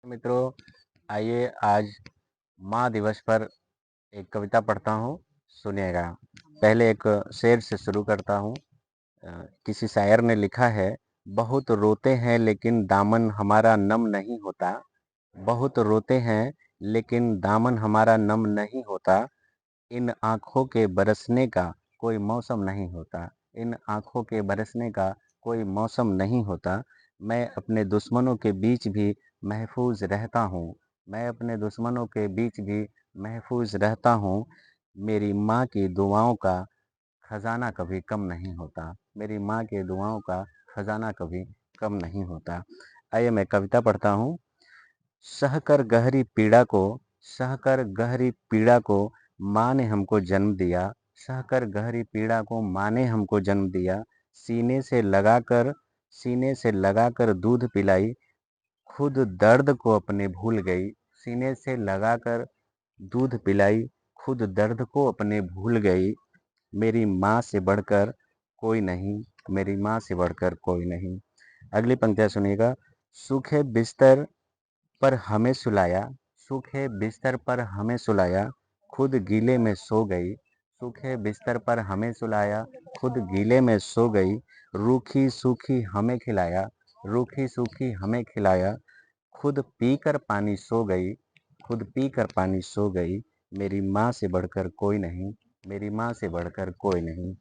मित्रों, आइए आज माँ दिवस पर एक कविता पढ़ता हूँ, सुनिएगा। पहले एक शेर से शुरू करता हूँ। किसी शायर ने लिखा है, बहुत रोते हैं लेकिन दामन हमारा नम नहीं होता। बहुत रोते हैं लेकिन दामन हमारा नम नहीं होता। इन आँखों के बरसने का कोई मौसम नहीं होता। इन आँखों के बरसने का कोई मौसम नहीं होता। मैं अपने दुश्मनों के बीच भी महफूज रहता हूँ। मैं अपने दुश्मनों के बीच भी महफूज रहता हूँ। मेरी माँ की दुआओं का खजाना कभी कम नहीं होता। मेरी माँ की दुआओं का खजाना कभी कम नहीं होता। आइए मैं कविता पढ़ता हूँ। सहकर गहरी पीड़ा को सहकर गहरी पीड़ा को माँ ने हमको जन्म दिया। सहकर गहरी पीड़ा को माँ ने हमको जन्म दिया। सीने से लगाकर दूध पिलाई। खुद दर्द को अपने भूल गई। सीने से लगाकर दूध पिलाई। खुद दर्द को अपने भूल गई। मेरी माँ से बढ़कर कोई नहीं। मेरी माँ से बढ़कर कोई नहीं। अगली पंक्तियाँ सुनिएगा। सूखे बिस्तर पर हमें सुलाया। सूखे बिस्तर पर हमें सुलाया। खुद गीले में सो गई। सूखे बिस्तर पर हमें सुलाया। खुद गीले में सो गई। रूखी सूखी हमें खिलाया। रूखी सूखी हमें खिलाया। खुद पीकर पानी सो गई। खुद पीकर पानी सो गई। मेरी माँ से बढ़कर कोई नहीं। मेरी माँ से बढ़कर कोई नहीं।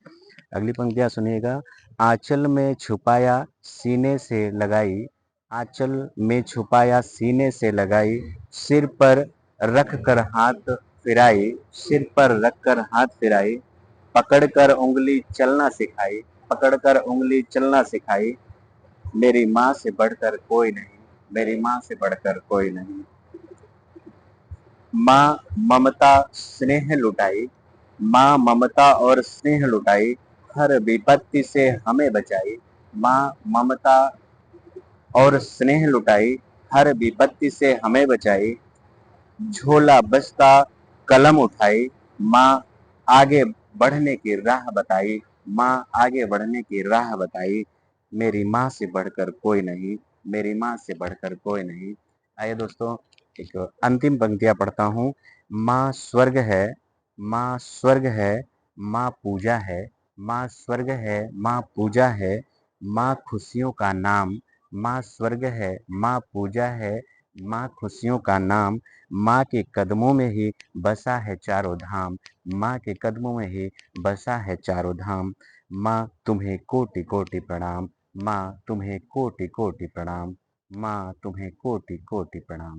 अगली पंक्तियाँ सुनिएगा। आंचल में छुपाया सीने से लगाई। आंचल में छुपाया सीने से लगाई। सिर पर रख कर हाथ फिराई। सिर पर रख कर हाथ फिराई। पकड़कर उंगली चलना सिखाई। पकड़कर उंगली चलना सिखाई। मेरी माँ से बढ़कर कोई नहीं। मेरी माँ से बढ़कर कोई नहीं। माँ ममता स्नेह लुटाई। माँ ममता और स्नेह लुटाई। हर विपत्ति से हमें बचाई। माँ ममता और स्नेह लुटाई। हर विपत्ति से हमें बचाई। झोला बस्ता कलम उठाई। माँ आगे बढ़ने की राह बताई। माँ आगे बढ़ने की राह बताई। मेरी माँ से बढ़कर कोई नहीं। मेरी माँ से बढ़कर कोई नहीं। आइए दोस्तों, एक अंतिम पंक्तियाँ पढ़ता हूँ। माँ स्वर्ग है। माँ स्वर्ग है। माँ पूजा है। माँ स्वर्ग है। माँ पूजा है। माँ खुशियों का नाम। माँ स्वर्ग है। माँ पूजा है। माँ खुशियों का नाम। माँ के कदमों में ही बसा है चारों धाम। माँ के कदमों में ही बसा है चारों धाम। माँ तुम्हें कोटि कोटि प्रणाम। माँ तुम्हें कोटि कोटि प्रणाम। माँ तुम्हें कोटि कोटि प्रणाम।